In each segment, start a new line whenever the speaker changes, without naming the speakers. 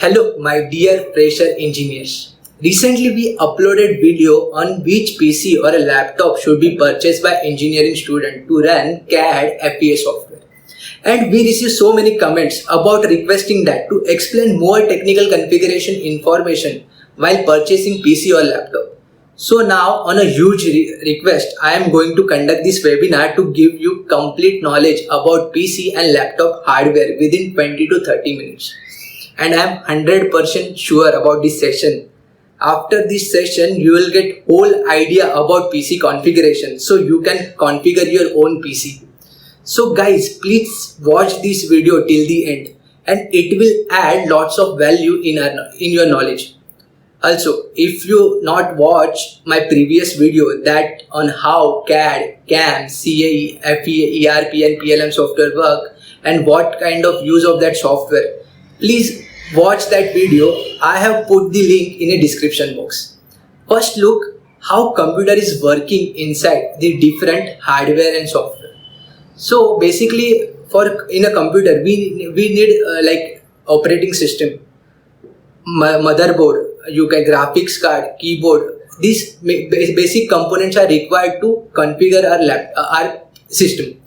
Hello, my dear fresher engineers. Recently, we uploaded video on which PC or a laptop should be purchased by engineering student to run CAD FEA software. And we received so many comments about requesting that to explain more technical configuration information while purchasing PC or laptop. So now, on a huge request, I am going to conduct this webinar to give you complete knowledge about PC and laptop hardware within 20 to 30 minutes. And I am 100% sure about this session. After this session, you will get whole idea about PC configuration, so you can configure your own PC. So guys, please watch this video till the end, and it will add lots of value in your knowledge. Also, if you not watch my previous video that on how CAD, CAM, CAE, FEA, ERP and PLM software work and what kind of use of that software, please watch that video. I have put the link in a description box. First, look how computer is working inside the different hardware and software. So basically, in a computer, we need like operating system, motherboard, you can graphics card, keyboard. These basic components are required to configure our system.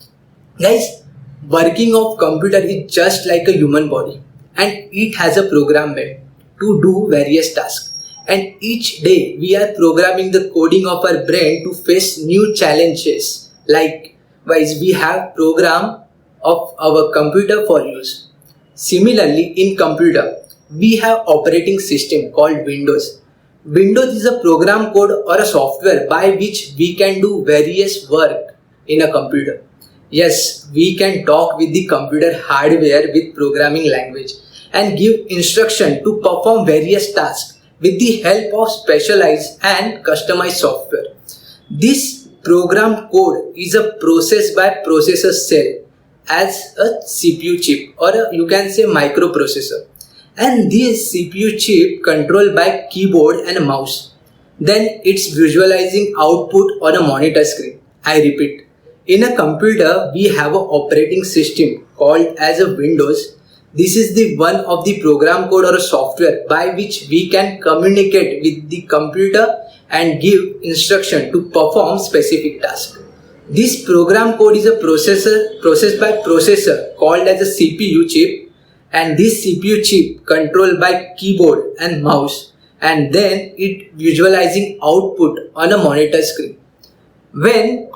Guys, working of computer is just like a human body, and it has a program made to do various tasks. And each day we are programming the coding of our brain to face new challenges. Likewise, we have program of our computer for use. Similarly, in computer, we have operating system called Windows. Windows is a program code or a software by which we can do various work in a computer. Yes, we can talk with the computer hardware with programming language and give instruction to perform various tasks with the help of specialized and customized software. This program code is a processed by processor cell as a CPU chip, or you can say microprocessor. And this CPU chip controlled by keyboard and mouse. Then it's visualizing output on a monitor screen. I repeat, in a computer we have an operating system called as a Windows. This is the one of the program code or a software by which we can communicate with the computer and give instruction to perform specific task. This program code is a processed by processor called as a CPU chip, and this CPU chip controlled by keyboard and mouse, and then it visualizing output on a monitor screen. When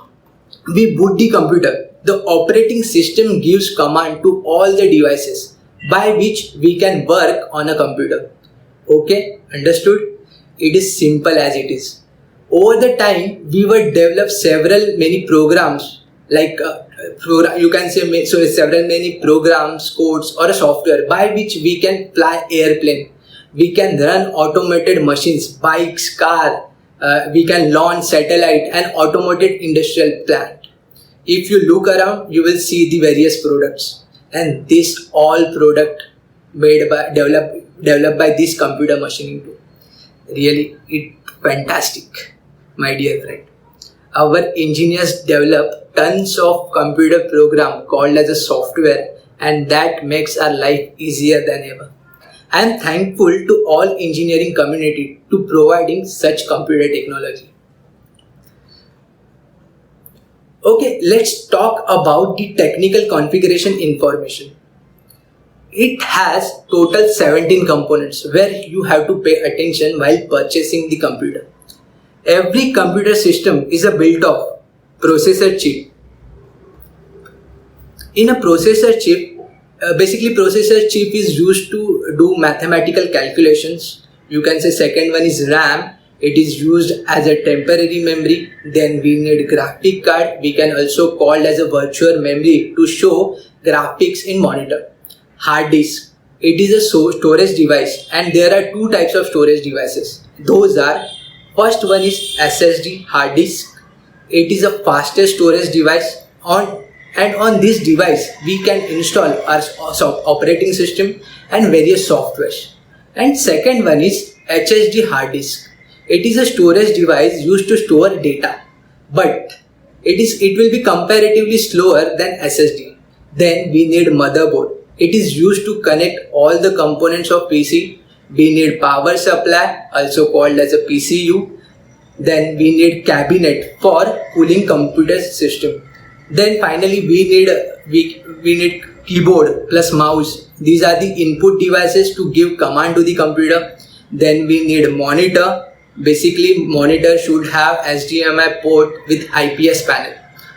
we boot the computer, the operating system gives command to all the devices by which we can work on a computer. Okay, understood? It is simple as it is. Over the time, we will develop many programs you can say several many programs, codes or a software by which we can fly airplane. We can run automated machines, bikes, car. We can launch satellite and automated industrial plant. If you look around, you will see the various products, and this all product developed by this computer machining tool. Really, it's fantastic, my dear friend. Our engineers develop tons of computer program called as a software, and that makes our life easier than ever. I am thankful to all engineering community to providing such computer technology. Okay, let's talk about the technical configuration information. It has total 17 components where you have to pay attention while purchasing the computer. Every computer system is built of processor chip. In a processor chip, processor chip is used to do mathematical calculations. You can say second one is RAM. It is used as a temporary memory. Then we need graphic card. We can also call as a virtual memory to show graphics in monitor. Hard disk. It is a storage device, and there are two types of storage devices. Those are, first one is SSD hard disk. It is a fastest storage device and on this device we can install our operating system and various softwares. And second one is HDD hard disk. It is a storage device used to store data, but it will be comparatively slower than SSD. Then we need motherboard. It is used to connect all the components of PC. We need power supply, also called as a PCU. Then we need cabinet for cooling computer system. Then finally we need keyboard plus mouse. These are the input devices to give command to the computer. Then we need monitor. Basically monitor should have HDMI port with IPS panel.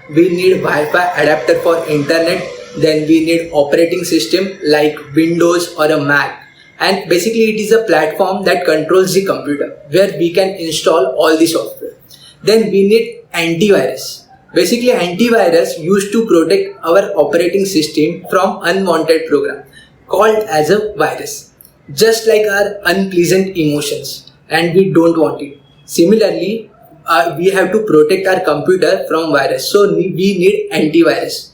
We need Wi-Fi adapter for internet. Then we need operating system like Windows or a Mac. And basically it is a platform that controls the computer where we can install all the software. Then we need antivirus. Basically antivirus used to protect our operating system from unwanted program called as a virus, just like our unpleasant emotions, and we don't want it. Similarly, we have to protect our computer from virus, so we need antivirus.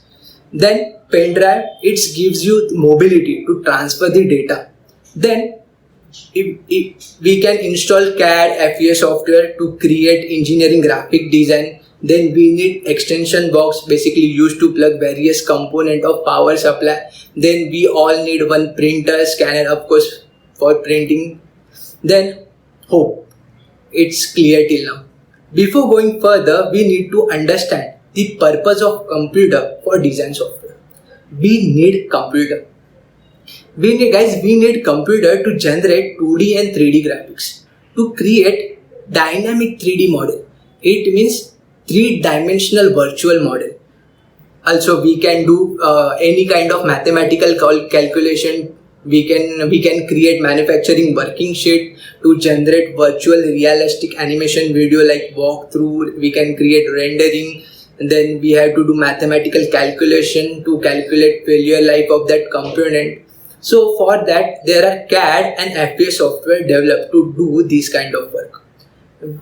Then pen drive, it gives you mobility to transfer the data. Then if we can install CAD FEA software to create engineering graphic design. Then we need extension box, basically used to plug various component of power supply. Then we all need one printer, scanner of course for printing. Then hope it's clear till now. Before going further, we need to understand the purpose of computer for design software. We need computer. We need computer to generate 2D and 3D graphics, to create dynamic 3D model. It means three-dimensional virtual model. Also, we can do any kind of mathematical calculation. We can create manufacturing working sheet to generate virtual realistic animation video like walkthrough. We can create rendering. And then we have to do mathematical calculation to calculate failure life of that component. So for that, there are CAD and FEA software developed to do this kind of work.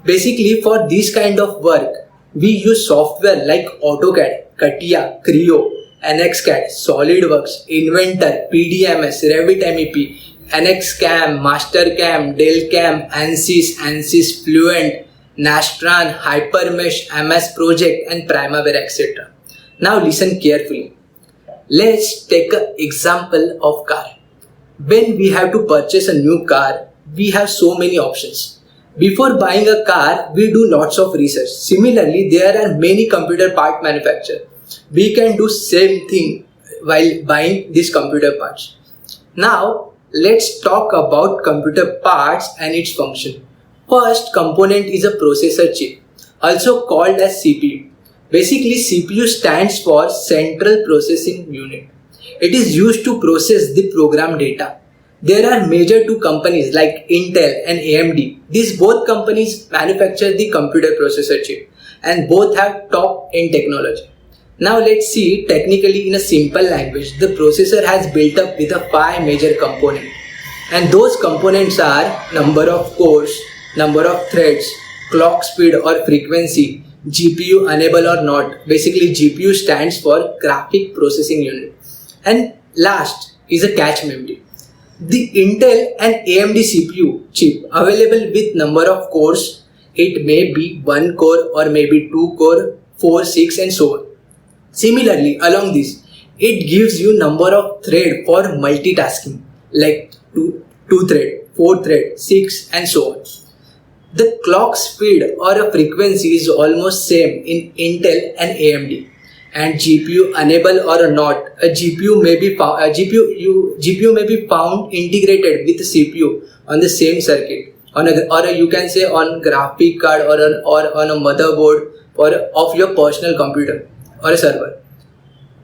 Basically, for this kind of work, we use software like AutoCAD, CATIA, Creo, NXCAD, SolidWorks, Inventor, PDMS, Revit MEP, NXCAM, MasterCam, DelCam, ANSYS, Fluent, Nastran, Hypermesh, MS Project, and Primavera, etc. Now listen carefully. Let's take an example of car. When we have to purchase a new car, we have so many options. Before buying a car, we do lots of research. Similarly, there are many computer part manufacturers. We can do same thing while buying these computer parts. Now, let's talk about computer parts and its function. First component is a processor chip, also called as CPU. Basically, CPU stands for Central Processing Unit. It is used to process the program data. There are major two companies like Intel and AMD. These both companies manufacture the computer processor chip and both have top-end technology. Now let's see technically in a simple language. The processor has built up with a 5 major components, and those components are number of cores, number of threads, clock speed or frequency, GPU enable or not. Basically GPU stands for graphic processing unit, and last is a cache memory. The Intel and AMD CPU chip available with number of cores. It may be 1 core or maybe 2 core, 4, 6 and so on. Similarly, along this, it gives you number of thread for multitasking like 2 thread, 4 thread, 6 and so on. The clock speed or a frequency is almost same in Intel and AMD. And GPU enable or not, a GPU may be found integrated with CPU on the same circuit, you can say on graphic card or on a motherboard of your personal computer or a server.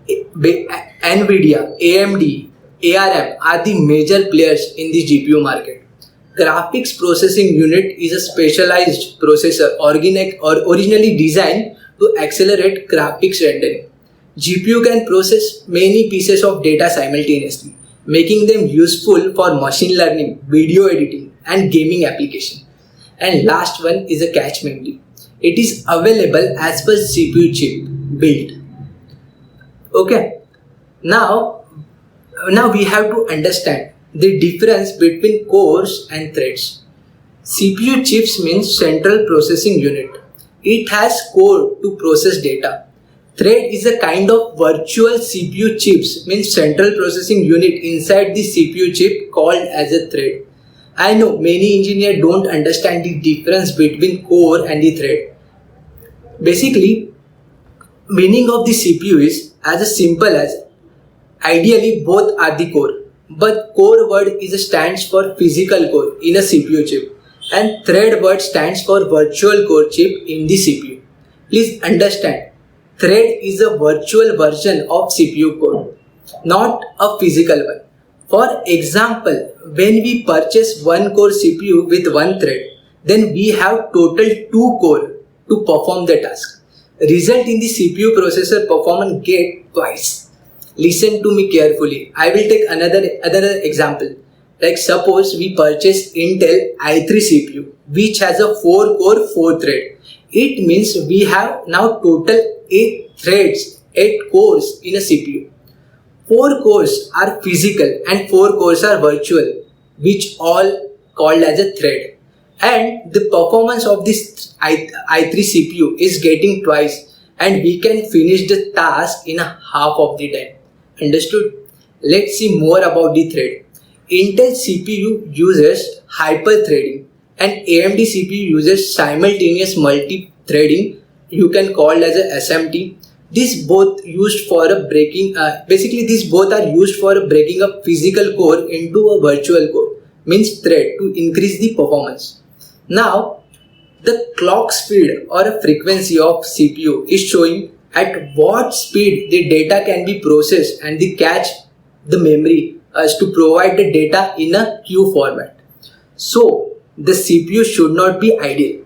Nvidia, AMD, ARM are the major players in the GPU market. Graphics processing unit is a specialized processor originally designed to accelerate graphics rendering. GPU can process many pieces of data simultaneously, making them useful for machine learning, video editing, and gaming application. And last one is a cache memory. It is available as per CPU chip built. Okay. Now we have to understand the difference between cores and threads. CPU chips means central processing unit. It has core to process data. Thread is a kind of virtual CPU chips, means central processing unit inside the CPU chip called as a thread. I know many engineers don't understand the difference between core and the thread. Basically, meaning of the CPU is as simple as ideally both are the core, but core word is stands for physical core in a CPU chip and thread word stands for virtual core chip in the CPU. Please understand, thread is a virtual version of CPU code, not a physical one. For example, when we purchase one core CPU with one thread, then we have total two core to perform the task. Result in the CPU processor performance get twice. Listen to me carefully. I will take another example. Like suppose we purchase Intel i3 CPU which has a 4 core 4 thread. It means we have now total 8 threads, 8 cores in a CPU. 4 cores are physical and 4 cores are virtual, which all called as a thread. And the performance of this i3 CPU is getting twice and we can finish the task in a half of the time. Understood? Let's see more about the thread. Intel CPU uses hyper-threading and AMD CPU uses simultaneous multi-threading. You can call as a SMT. These both used for a breaking. These both are used for breaking a physical core into a virtual core, means thread, to increase the performance. Now, the clock speed or a frequency of CPU is showing at what speed the data can be processed and the cache the memory as to provide the data in a queue format. So, the CPU should not be idle.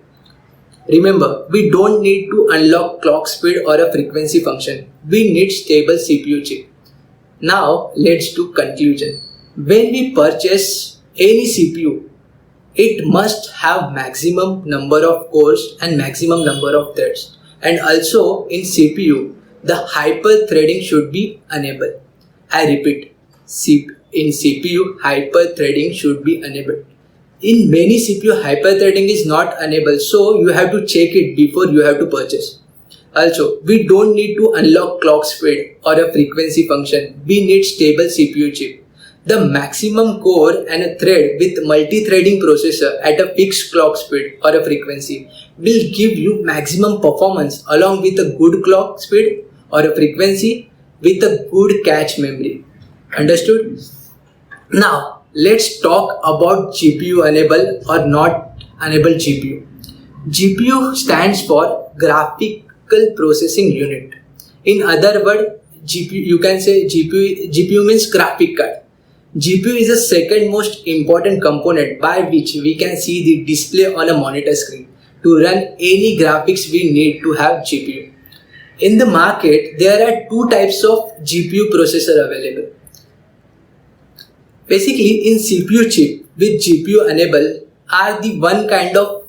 Remember, we don't need to unlock clock speed or a frequency function. We need stable CPU chip. Now, let's do conclusion. When we purchase any CPU, it must have maximum number of cores and maximum number of threads. And also in CPU, the hyper-threading should be enabled. I repeat, in CPU, hyper-threading should be enabled. In many CPU, hyper-threading is not enabled, so you have to check it before you have to purchase. Also, we don't need to unlock clock speed or a frequency function. We need stable CPU chip. The maximum core and a thread with multi-threading processor at a fixed clock speed or a frequency will give you maximum performance along with a good clock speed or a frequency with a good cache memory. Understood? Now, let's talk about GPU enable or not enable GPU. GPU stands for Graphical Processing Unit. In other words, GPU, you can say GPU means graphic card. GPU is the second most important component by which we can see the display on a monitor screen. To run any graphics, we need to have GPU. In the market, there are two types of GPU processor available. Basically, in CPU chip with GPU enable are the one kind of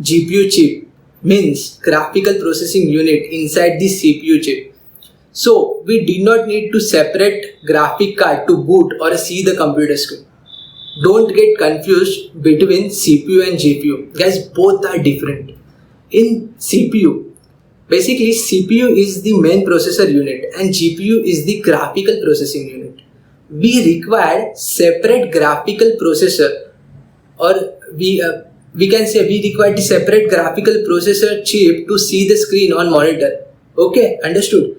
GPU chip, means graphical processing unit inside the CPU chip. So, we did not need to separate graphic card to boot or see the computer screen. Don't get confused between CPU and GPU. Guys, both are different. In CPU, basically CPU is the main processor unit and GPU is the graphical processing unit. We require separate graphical processor, or we can say we require the separate graphical processor chip to see the screen on monitor. Okay, understood?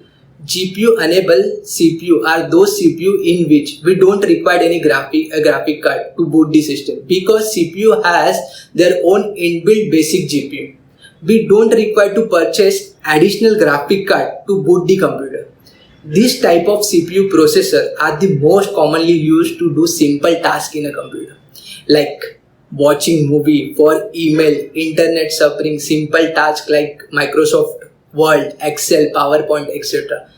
GPU enable CPU are those CPU in which we don't require any graphic card to boot the system because CPU has their own inbuilt basic GPU. We don't require to purchase additional graphic card to boot the computer. This type of CPU processor are the most commonly used to do simple tasks in a computer, like watching movie, for email, internet surfing, simple tasks like Microsoft Word, Excel, PowerPoint, etc.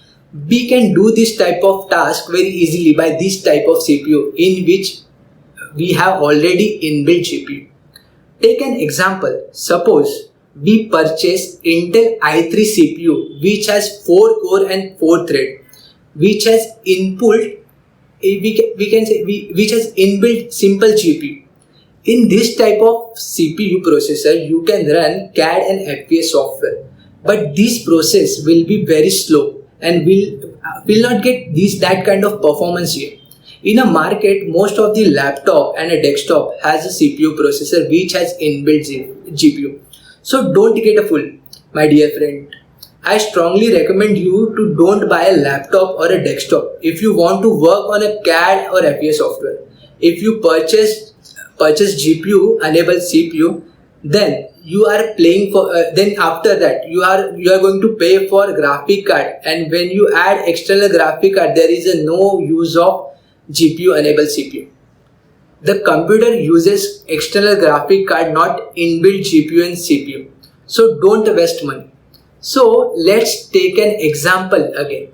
We can do this type of task very easily by this type of CPU in which we have already inbuilt GPU. Take an example. Suppose we purchase Intel i3 CPU which has 4 core and 4 thread, which has which has inbuilt simple GPU. In this type of CPU processor, you can run CAD and FPS software. but this process will be very slow and will not get this that kind of performance here. In a market, most of the laptop and a desktop has a CPU processor which has inbuilt GPU. So don't get a fool, my dear friend. I strongly recommend you to don't buy a laptop or a desktop if you want to work on a CAD or FEA software. If you purchase GPU enable CPU, then you are playing for. Then after that you are going to pay for graphic card, and when you add external graphic card, there is a no use of GPU enable CPU. The computer uses external graphic card, not inbuilt GPU and CPU. So don't waste money. So let's take an example again.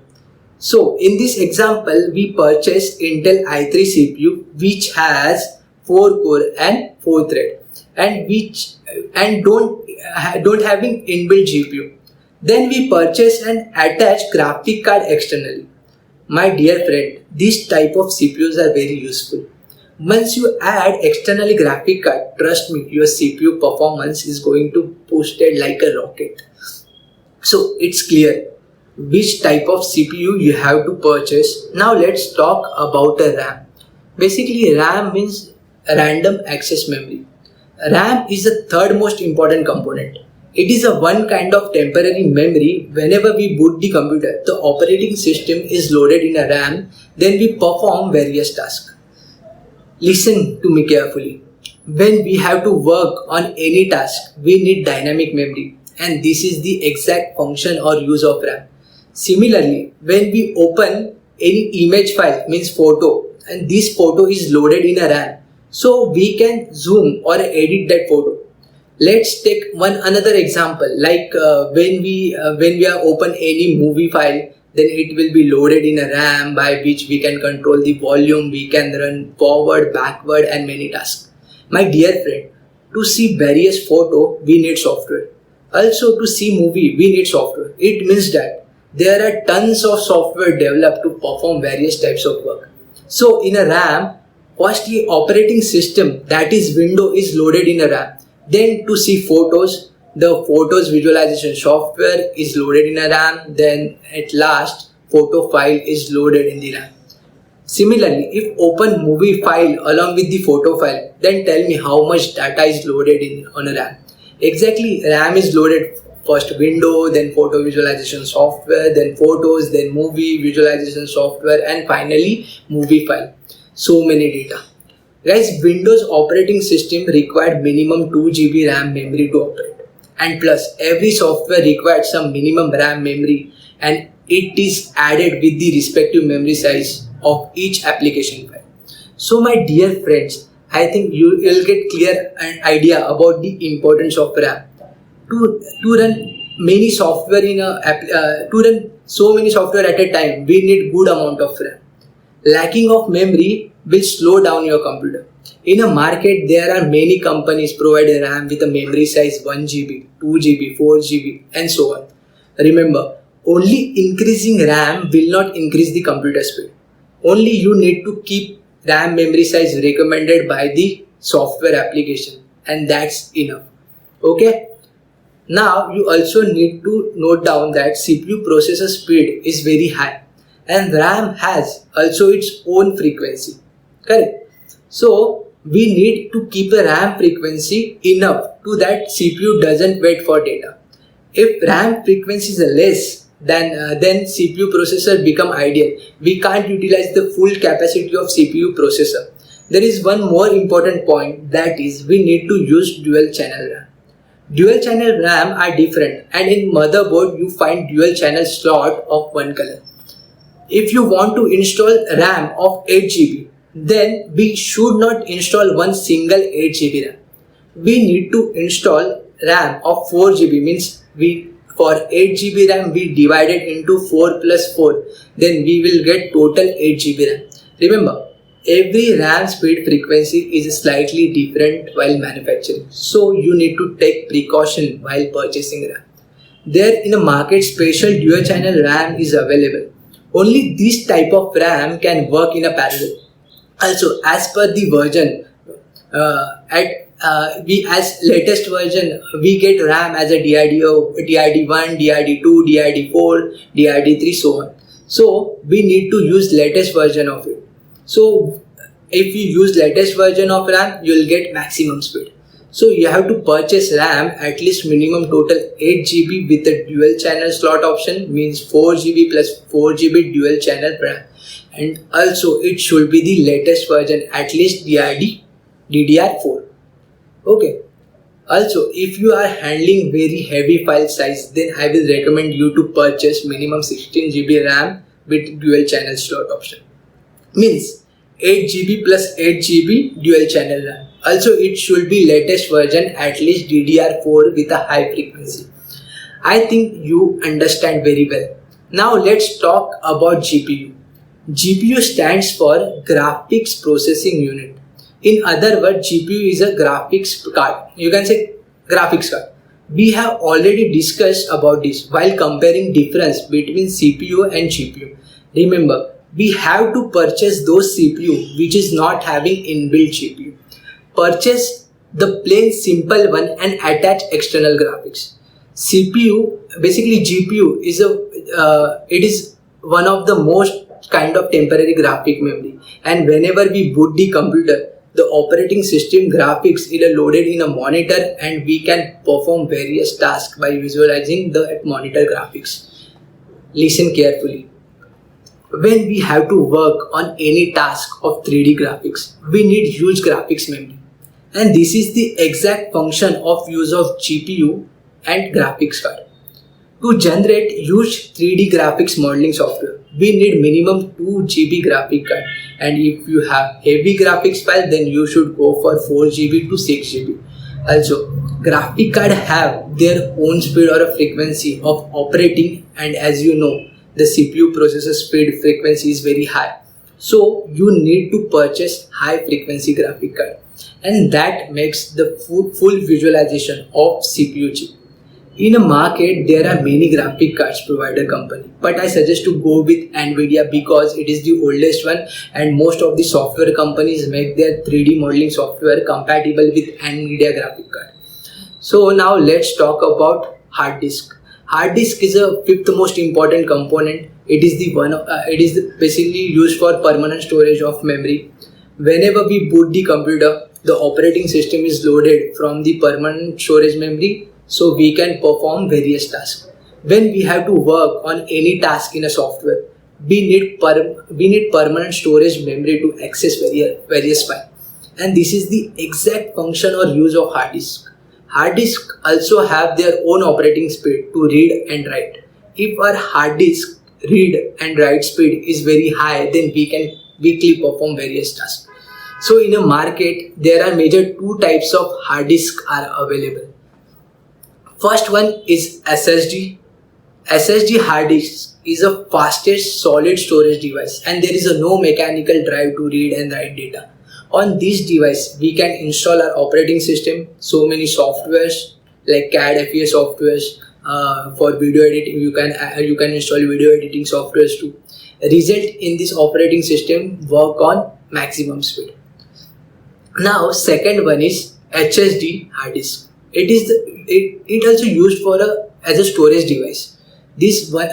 So in this example, we purchased Intel i3 CPU which has 4 core and 4 thread, and don't having inbuilt GPU. Then we purchase and attach graphic card externally. My dear friend, this type of CPUs are very useful. Once you add externally graphic card, trust me, your CPU performance is going to boost it like a rocket. So it's clear which type of CPU you have to purchase. Now let's talk about a RAM. Basically, RAM means random access memory. RAM is the third most important component. It is a one kind of temporary memory. Whenever we boot the computer, the operating system is loaded in a RAM, then we perform various tasks. Listen to me carefully. When we have to work on any task, we need dynamic memory, and this is the exact function or use of RAM. Similarly, when we open any image file, means photo, and this photo is loaded in a RAM, so we can zoom or edit that photo. Let's take one another example, like when we are open any movie file, then it will be loaded in a RAM by which we can control the volume, we can run forward, backward, and many tasks. My dear friend, to see various photo, we need software. Also, to see movie, we need software. It means that there are tons of software developed to perform various types of work. So in a RAM, first the operating system, that is Windows, is loaded in a RAM. Then to see photos, the photos visualization software is loaded in a RAM. Then at last, photo file is loaded in the RAM. Similarly, if open movie file along with the photo file, then tell me how much data is loaded on a RAM. Exactly, RAM is loaded first window, then photo visualization software, then photos, then movie visualization software, and finally movie file. So many data. Guys, Windows operating system required minimum 2 GB RAM memory to operate. And plus, every software required some minimum RAM memory, and it is added with the respective memory size of each application file. So my dear friends, I think you will get clear an idea about the importance of RAM. To run many software to run so many software at a time, we need good amount of RAM. Lacking of memory will slow down your computer. In a market, there are many companies providing RAM with a memory size 1 GB, 2 GB, 4 GB, and so on. Remember, only increasing RAM will not increase the computer speed. Only you need to keep RAM memory size recommended by the software application, and that's enough. Okay? Now you also need to note down that CPU processor speed is very high, and RAM has also its own frequency. Correct? So we need to keep a RAM frequency enough to that CPU doesn't wait for data. If RAM frequency is less, then CPU processor become ideal. We can't utilize the full capacity of CPU processor. There is one more important point, that is we need to use dual channel RAM. Dual channel RAM are different, and in motherboard you find dual channel slot of one color. If you want to install RAM of 8 GB, then we should not install one single 8 GB RAM. We need to install RAM of 4 GB, means for 8 GB RAM we divide it into 4 plus 4, then we will get total 8 GB RAM. Remember, every RAM speed frequency is slightly different while manufacturing, so you need to take precaution while purchasing RAM. There in the market, special dual channel RAM is available. Only this type of RAM can work in a parallel. Also, as per the version, we as latest version we get RAM as a DID1, DID2, DID4, DID3, so on. So we need to use latest version of it. So if you use latest version of RAM, you will get maximum speed. So you have to purchase RAM at least minimum total 8 GB with a dual channel slot option, means 4 GB plus 4 GB dual channel RAM. And also it should be the latest version, at least DDR4. Okay. Also, if you are handling very heavy file size, then I will recommend you to purchase minimum 16 GB RAM with dual channel slot option. Means 8 GB plus 8 GB dual channel RAM. Also, it should be latest version, at least DDR4 with a high frequency. I think you understand very well. Now let's talk about GPU. GPU stands for Graphics Processing Unit. In other words, GPU is a graphics card. You can say graphics card. We have already discussed about this while comparing difference between CPU and GPU. Remember, we have to purchase those CPU which is not having inbuilt GPU. Purchase the plain simple one and attach external graphics. CPU, basically GPU is it is one of the most kind of temporary graphic memory, and whenever we boot the computer, the operating system graphics is loaded in a monitor and we can perform various tasks by visualizing the monitor graphics. Listen carefully. When we have to work on any task of 3D graphics, we need huge graphics memory. And this is the exact function of use of GPU and graphics card. To generate huge 3D graphics modeling software, we need minimum 2 GB graphic card, and if you have heavy graphics file, then you should go for 4 GB to 6 GB. Also, graphic card have their own speed or a frequency of operating, and as you know, the CPU processor speed frequency is very high. So you need to purchase high frequency graphic card, and that makes the full visualization of CPU chip. In a market, there are many graphic cards provider company, but I suggest to go with Nvidia because it is the oldest one, and most of the software companies make their 3D modeling software compatible with Nvidia graphic card. So now let's talk about hard disk. Hard disk is a fifth most important component. It is the one. Basically used for permanent storage of memory. Whenever we boot the computer, the operating system is loaded from the permanent storage memory, so we can perform various tasks. When we have to work on any task in a software, we need permanent storage memory to access various files. And this is the exact function or use of hard disk. Hard disk also have their own operating speed to read and write. If our hard disk read and write speed is very high, then we can quickly perform various tasks. So in a market, there are major two types of hard disk are available. First one is SSD. SSD hard disk is a fastest solid storage device, and there is no mechanical drive to read and write data. On this device, we can install our operating system, so many softwares like CAD, FES softwares. For video editing, you can install video editing softwares too. Result in this operating system work on maximum speed. Now, second one is HSD hard disk. It also used for as a storage device. This one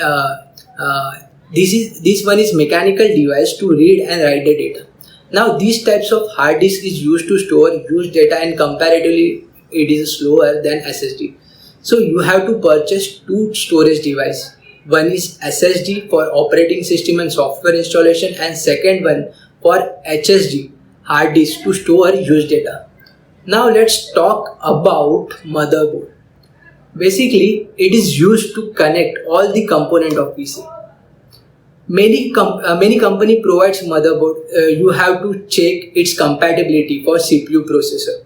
is mechanical device to read and write the data. Now these types of hard disk is used to store huge data, and comparatively it is slower than SSD. So you have to purchase two storage device. One is SSD for operating system and software installation, and second one for HSD hard disk to store huge data. Now let's talk about motherboard. Basically, it is used to connect all the component of PC. Many company provides motherboard. You have to check its compatibility for CPU processor.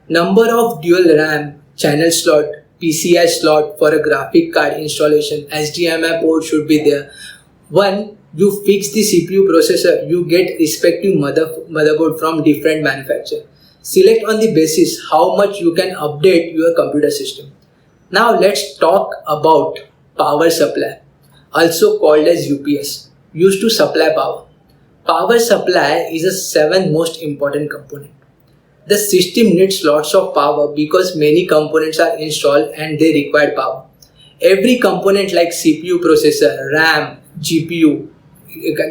Number of dual RAM, channel slot, PCI slot for a graphic card installation, HDMI port should be there. One, you fix the CPU processor, you get respective motherboard from different manufacturer. Select on the basis how much you can update your computer system. Now let's talk about power supply, also called as UPS, used to supply power. Power supply is the seventh most important component. The system needs lots of power because many components are installed and they require power. Every component like CPU, processor, RAM, GPU,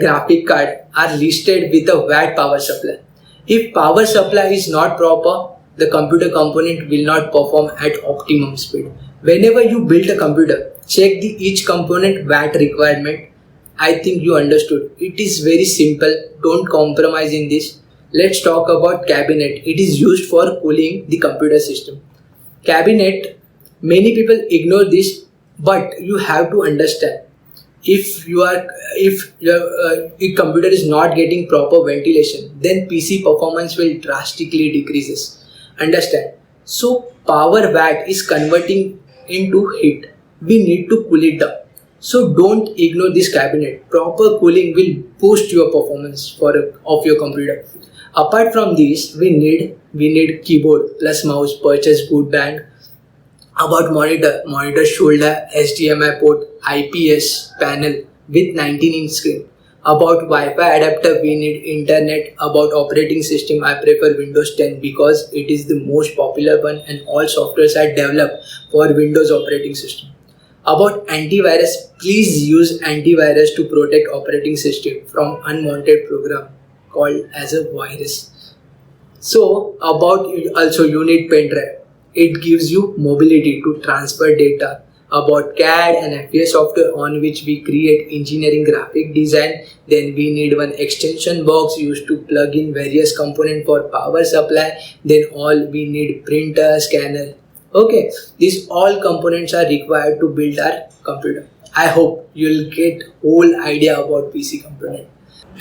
graphic card are listed with a watt power supply. If power supply is not proper, the computer component will not perform at optimum speed. Whenever you build a computer, check the each component watt requirement. I think you understood. It is very simple. Don't compromise in this. Let's talk about cabinet. It is used for cooling the computer system. Cabinet, many people ignore this, but you have to understand if computer is not getting proper ventilation, then PC performance will drastically decreases. Understand? So power watt is converting into heat. We need to cool it down. So don't ignore this cabinet. Proper cooling will boost your performance of your computer. Apart from this, we need keyboard plus mouse. Purchase good brand. About monitor should have HDMI port, IPS panel with 19-inch screen. About Wi-Fi adapter, we need internet. About operating system, I prefer Windows 10 because it is the most popular one and all softwares are developed for Windows operating system. About antivirus, please use antivirus to protect operating system from unwanted program called as a virus. So also you need pen drive. It gives you mobility to transfer data. About CAD and FES software on which we create engineering graphic design. Then we need one extension box used to plug in various components for power supply. Then all we need printer, scanner. Okay, these all components are required to build our computer. I hope you'll get whole idea about PC component.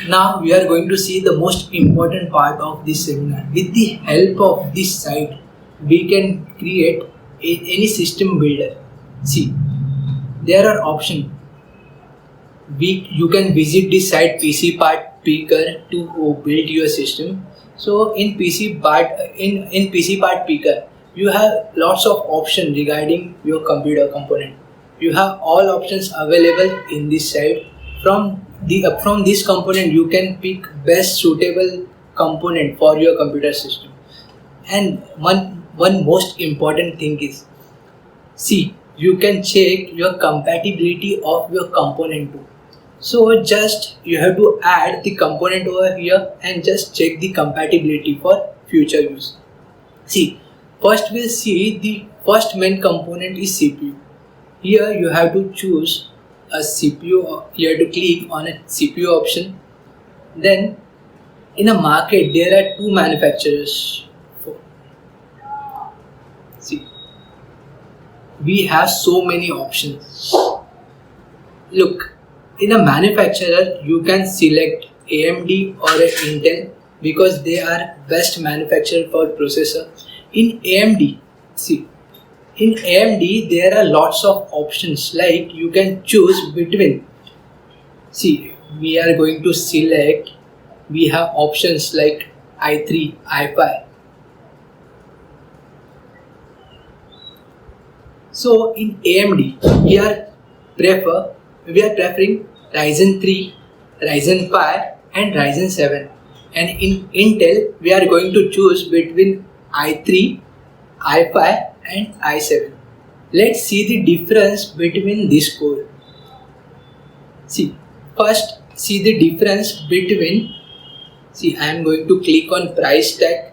Now we are going to see the most important part of this seminar. With the help of this site, we can create any system builder. See, there are options. You can visit this site PC Part Picker to build your system. So in PC Part Picker, you have lots of options regarding your computer component. You have all options available in this site. From this component, you can pick best suitable component for your computer system. And one most important thing is, see, you can check your compatibility of your component too. So just you have to add the component over here and just check the compatibility for future use. See, first we'll see the first main component is CPU. Here you have to choose a CPU. You have to click on a CPU option. Then in a market there are two manufacturers. See, we have so many options. Look, in a manufacturer you can select AMD or Intel because they are best manufacturer for processor. In AMD, see, in AMD there are lots of options, like you can choose between. See, we are going to select. We have options like i3, i5. So in AMD we are preferring Ryzen 3, Ryzen 5 and Ryzen 7. And in Intel we are going to choose between i3, i5 and i7. Let's see the difference between this core. See, first see the difference between. See, I am going to click on price tag.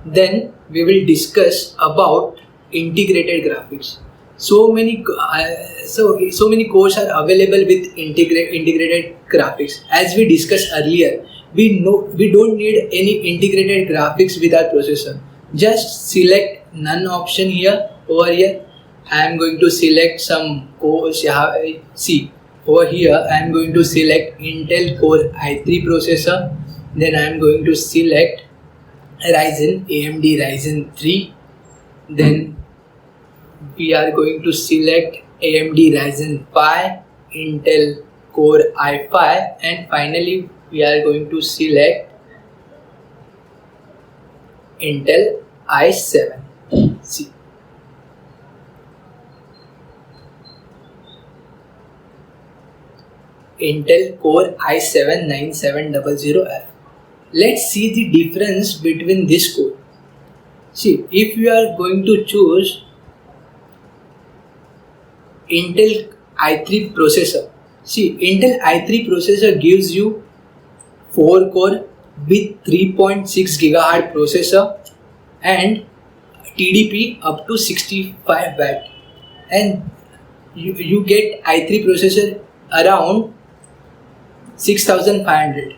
Then we will discuss about integrated graphics. So many cores are available with integrated graphics. As we discussed earlier, we don't need any integrated graphics with our processor. Just select none option here. Over here I am going to select some cores. See, over here I am going to select Intel Core i3 processor. Then I am going to select AMD Ryzen 3. Then we are going to select AMD Ryzen 5, Intel Core i5, and finally we are going to select Intel i7. See, Intel Core i7 9700F. let's see the difference between this code. See, if you are going to choose Intel i3 processor, see, Intel i3 processor gives you 4 core with 3.6 gigahertz processor and TDP up to 65 watt, and you get i3 processor around 6500.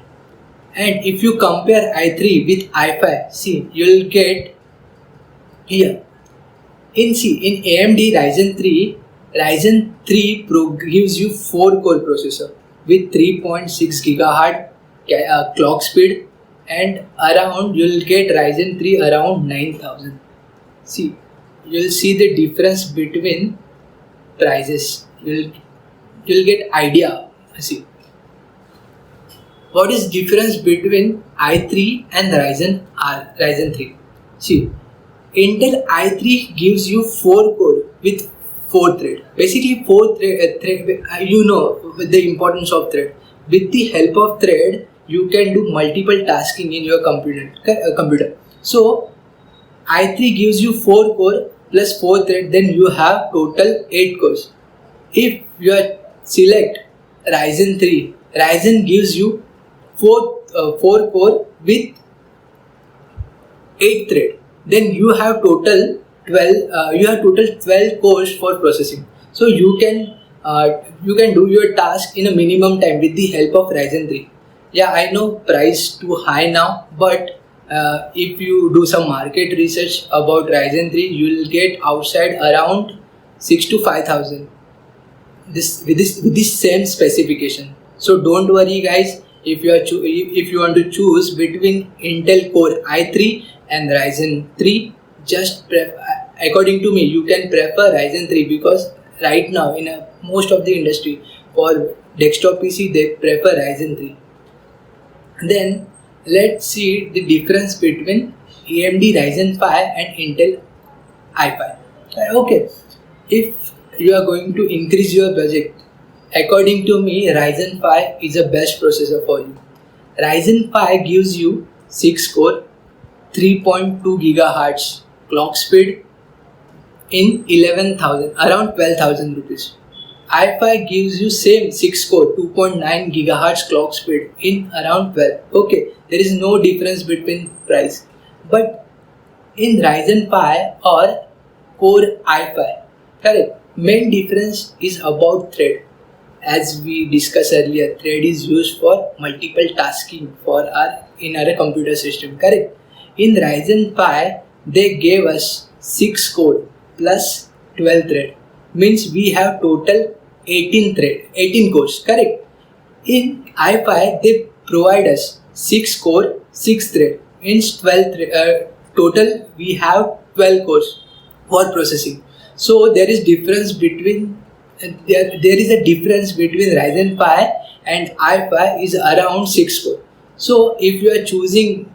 And if you compare i3 with i5, see, you'll get here in AMD Ryzen 3 Pro gives you 4 core processor with 3.6 gigahertz clock speed, and around you'll get Ryzen 3 around 9000. See, you'll see the difference between prices. You'll get idea. See, what is difference between i3 and Ryzen 3? See, Intel i3 gives you 4 core with 4 thread. Basically 4 thread, you know the importance of thread. With the help of thread, you can do multiple tasking in your computer. So i3 gives you 4 core plus 4 thread, then you have total 8 cores. If you select Ryzen 3, Ryzen gives you 4 core with 8 thread, then you have total 12 cores for processing. So you can do your task in a minimum time with the help of Ryzen 3. Yeah, I know price too high now, but if you do some market research about Ryzen 3, you will get outside around 6 to 5,000 with this same specification. So don't worry guys, if you want to choose between Intel Core i3 and Ryzen 3, according to me, you can prefer Ryzen 3, because right now in most of the industry for desktop PC they prefer Ryzen 3. Then let's see the difference between AMD Ryzen 5 and Intel i5. Okay, if you are going to increase your budget, according to me, Ryzen 5 is the best processor for you. Ryzen 5 gives you 6 core, 3.2 gigahertz clock speed in 11,000, around 12,000 rupees. i5 gives you same 6 core, 2.9 gigahertz clock speed in around 12. Okay, there is no difference between price. But in Ryzen 5 or Core i5, correct, main difference is about thread. As we discussed earlier, thread is used for multiple tasking in our computer system, correct. In Ryzen 5, they gave us 6 core plus 12 thread, means we have total 18 cores, correct. In i5, they provide us 6 core, 6 thread, means 12 thread, total we have 12 cores for processing. So there is a difference between Ryzen 5 and i5 is around 6 core. So if you are choosing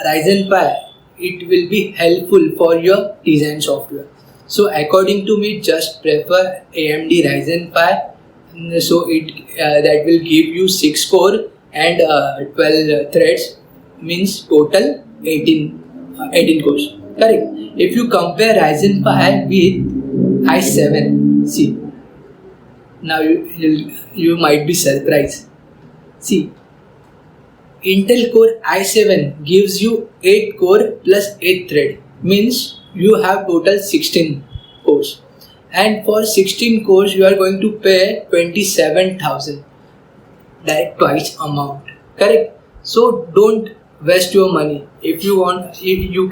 Ryzen 5, it will be helpful for your design software. So according to me, just prefer AMD Ryzen 5. So that will give you 6 core and 12 threads, means total 18 cores, correct. If you compare Ryzen 5 with i7, see, now you might be surprised. See, Intel Core i7 gives you 8 core plus 8 thread, means you have total 16 cores, and for 16 cores you are going to pay 27,000, that twice amount, correct. So don't waste your money. If you want, you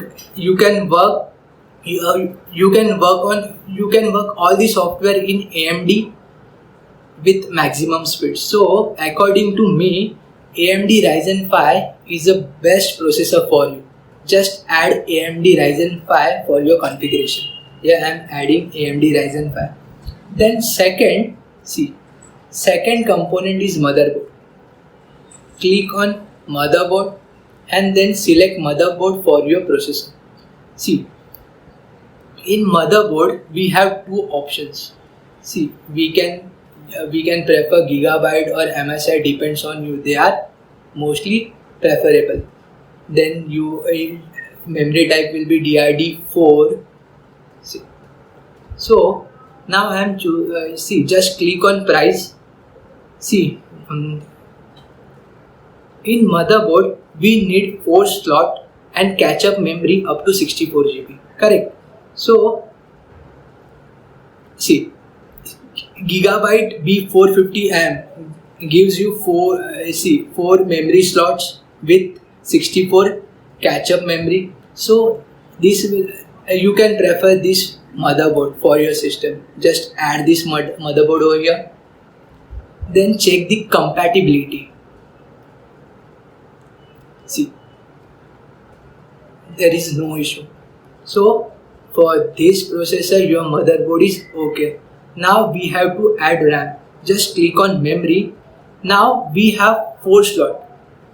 can work all the software in AMD with maximum speed. So according to me, AMD Ryzen 5 is the best processor for you. Just add AMD Ryzen 5 for your configuration. Yeah, I am adding AMD Ryzen 5. Then second component is motherboard. Click on motherboard and then select motherboard for your processor. See, in motherboard we have two options. See, we can prefer Gigabyte or MSI, depends on you. They are mostly preferable. then you memory type will be DRD4. So now I am see, just click on price. See, in motherboard we need 4 slot and catch up memory up to 64 GB. Correct. So see, Gigabyte B450M gives you 4 memory slots with 64 catch up memory. So this will you can prefer this motherboard for your system. Just add this motherboard over here, then check the compatibility. See, there is no issue. So for this processor your motherboard is okay. Now we have to add RAM. Just click on memory. Now we have 4 slots.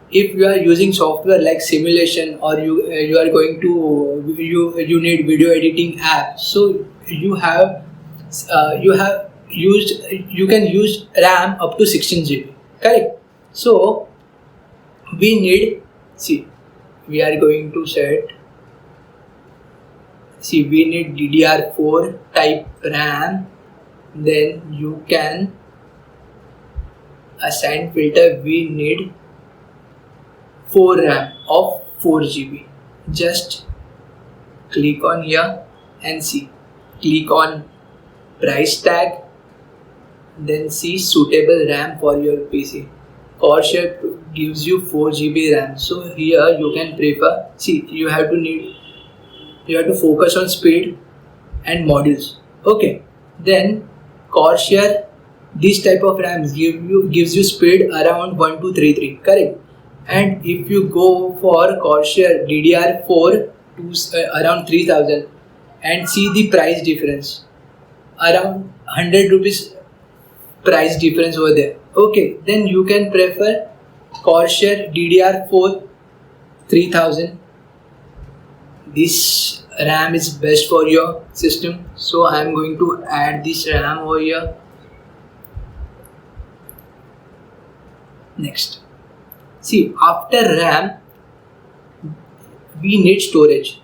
If you are using software like simulation, or you are going to you need video editing app, so you can use RAM up to 16 GB. Correct. So we need, see, we are going to set, see, we need DDR4 type RAM. Then you can assign filter. We need 4 RAM of 4 GB. Just click on here and see, click on price tag, then see suitable RAM for your PC. Corsair gives you 4 GB RAM, so here you can prefer, see, you have to focus on speed and modules. Okay, then Corsair, this type of RAM gives you speed around 1233, correct. And if you go for Corsair DDR4 to around 3000 and see the price difference, around 100 rupees price difference over there. Okay, then you can prefer Corsair DDR4 3000. This RAM is best for your system, so I am going to add this RAM over here. Next, see, after RAM we need storage.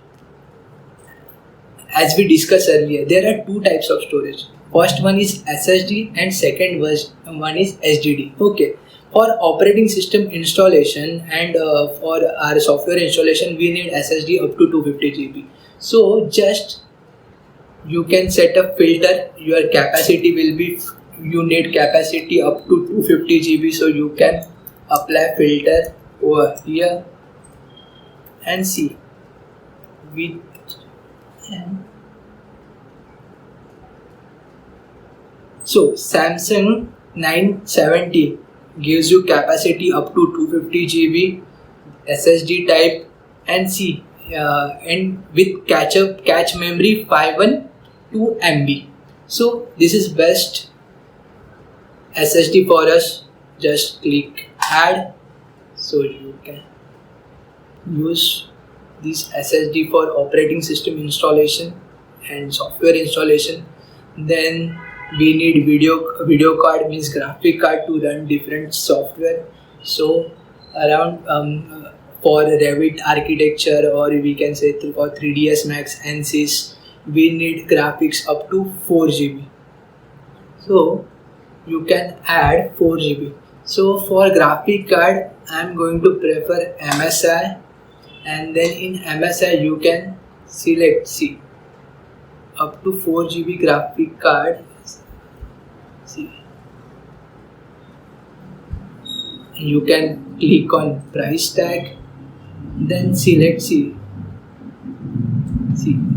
As we discussed earlier, there are 2 types of storage. First one is SSD and second one is HDD. Okay, for operating system installation and for our software installation we need SSD up to 250 GB. So just you can set a filter. Your capacity will be, you need capacity up to 250 GB, so you can apply filter over here and see with so Samsung 970 gives you capacity up to 250 GB SSD type, and see and with catch memory 512 MB. So this is best SSD for us. Just click add, so you can use this SSD for operating system installation and software installation. Then we need video card, means graphic card, to run different software. So around for Revit architecture, or we can say for 3ds Max, ANSYS, we need graphics up to 4 GB. So you can add 4 GB. So for graphic card I am going to prefer MSI, and then in MSI you can select, see, up to 4 GB graphic card. See, you can click on price tag, then select, see,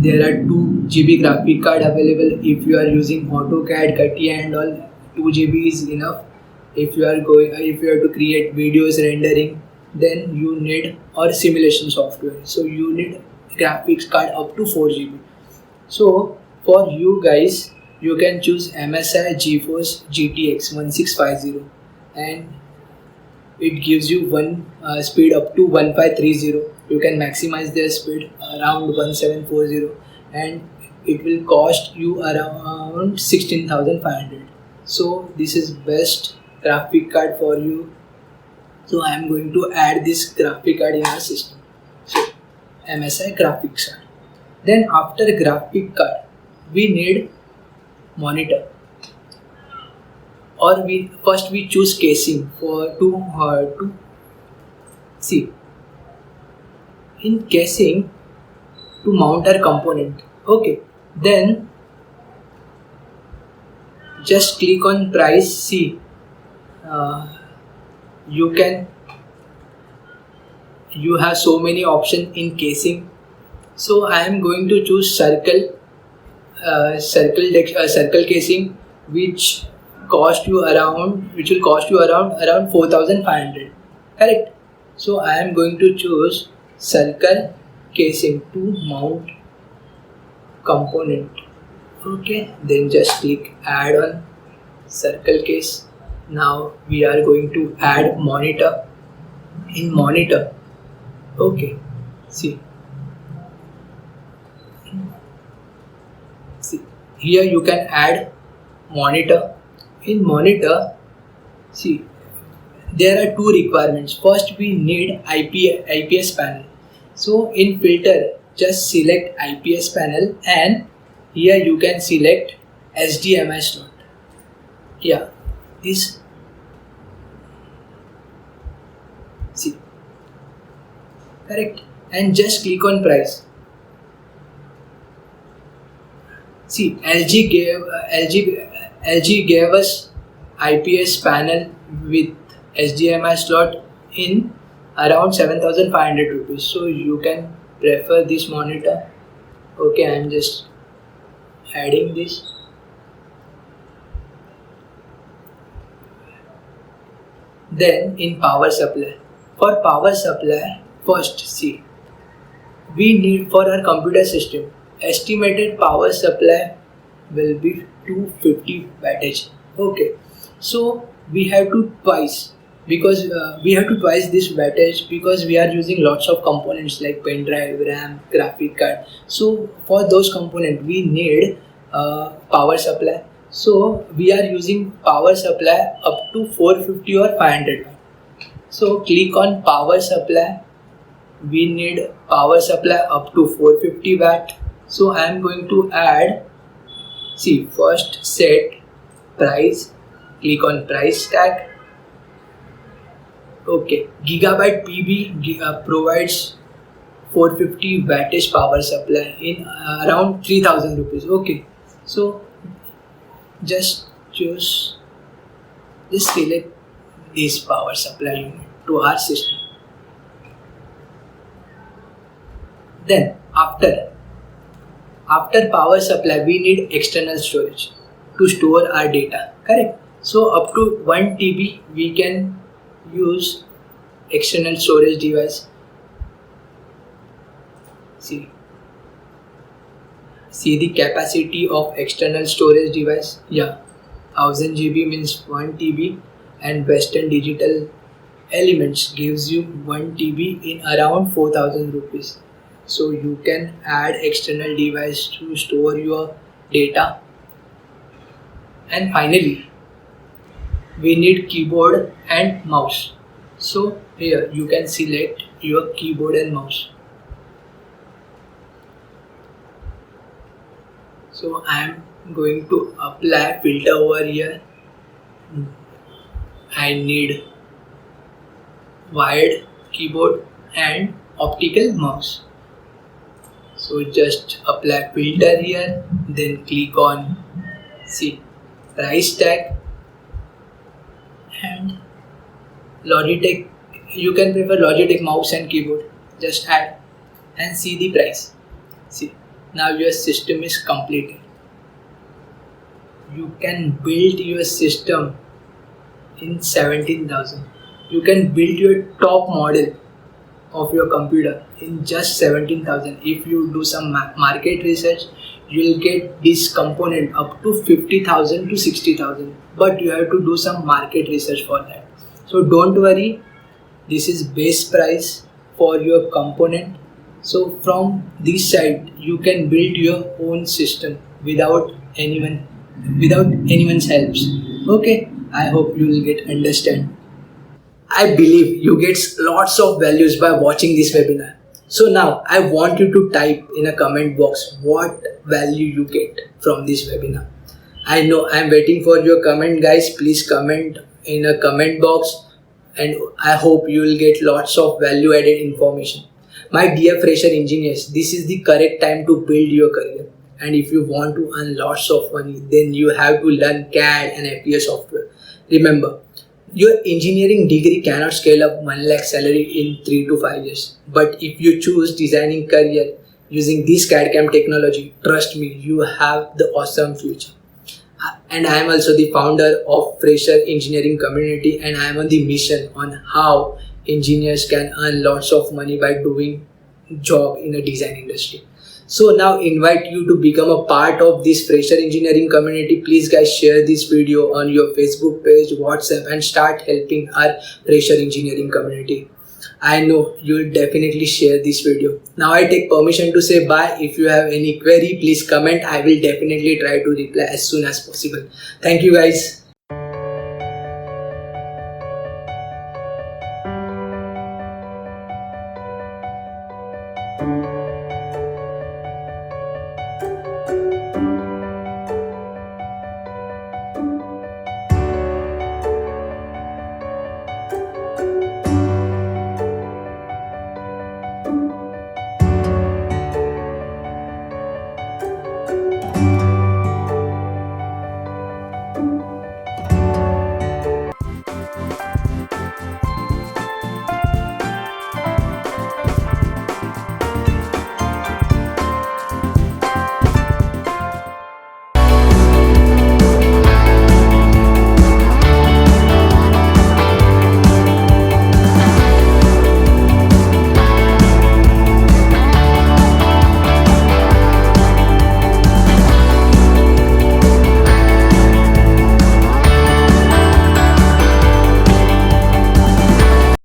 there are 2 GB graphic card available. If you are using AutoCAD, CATIA and all, 2 GB is enough. If you are to create videos rendering, then you need, or simulation software, so you need graphics card up to 4 GB. So for you guys, you can choose MSI GeForce GTX 1650, and it gives you speed up to 1530. You can maximize their speed around 1740, and it will cost you around 16,500. So this is best graphic card for you. So I am going to add this graphic card in our system. MSI graphics card. Then after graphic card, we need monitor, or we choose casing for to see in casing to mount our component. Okay, then just click on price. See, uh, you can you have so many options in casing. So I am going to choose circle casing, which which will cost you around 4,500. Correct. So I am going to choose circle casing to mount component. Okay, then just click add on circle case. Now we are going to add monitor. In monitor, okay, see here you can add monitor. In monitor, see, there are two requirements. First, we need IPS panel. So in filter, just select IPS panel, and here you can select HDMI slot. Yeah, this, see, correct, and just click on price. See, LG gave us IPS panel with HDMI slot in around 7,500 rupees. So you can prefer this monitor. Okay, I'm just adding this. Then in power supply, for power supply, first see, we need for our computer system estimated power supply will be 250 wattage. Okay, so we have to twice, because this wattage, because we are using lots of components like pen drive, RAM, graphic card. So for those components we need power supply. So we are using power supply up to 450 or 500 watt. So click on power supply. We need power supply up to 450 watt. So I am going to add, see, first set price, click on price tag. Okay, Gigabyte PB provides 450 wattage power supply in around 3,000 rupees. Okay, so just select this power supply unit to our system. Then after power supply, we need external storage to store our data. Correct. So up to 1 TB we can use external storage device. See the capacity of external storage device. Yeah, 1000 GB means 1 TB, and Western Digital Elements gives you 1 TB in around 4,000 rupees. So you can add external device to store your data. And finally, we need keyboard and mouse. So here you can select your keyboard and mouse. So I am going to apply filter over here. I need wired keyboard and optical mouse. So just apply filter here, then click on, see, price tag, and Logitech. You can prefer Logitech mouse and keyboard. Just add and see the price. See, now your system is completed. You can build your system in 17,000. You can build your top model of your computer in just 17,000. If you do some market research, you will get this component up to 50,000 to 60,000, but you have to do some market research for that. So don't worry, this is base price for your component. So from this side you can build your own system without anyone's helps. Okay, I hope you will get understand. I believe you get lots of values by watching this webinar. So now I want you to type in a comment box what value you get from this webinar. I know I'm waiting for your comment, guys. Please comment in a comment box, and I hope you will get lots of value added information. My dear fresher engineers, this is the correct time to build your career. And if you want to earn lots of money, then you have to learn CAD and FES software. Remember, your engineering degree cannot scale up 1 lakh salary in 3 to 5 years. But if you choose designing career using this CAD CAM technology, trust me, you have the awesome future. And I am also the founder of Fresher Engineering Community, and I am on the mission on how engineers can earn lots of money by doing job in a design industry. So now invite you to become a part of this Fresher Engineering Community. Please guys share this video on your Facebook page, WhatsApp, and start helping our Fresher Engineering Community. I know you'll definitely share this video. Now I take permission to say bye. If you have any query, please comment. I will definitely try to reply as soon as possible. Thank you guys.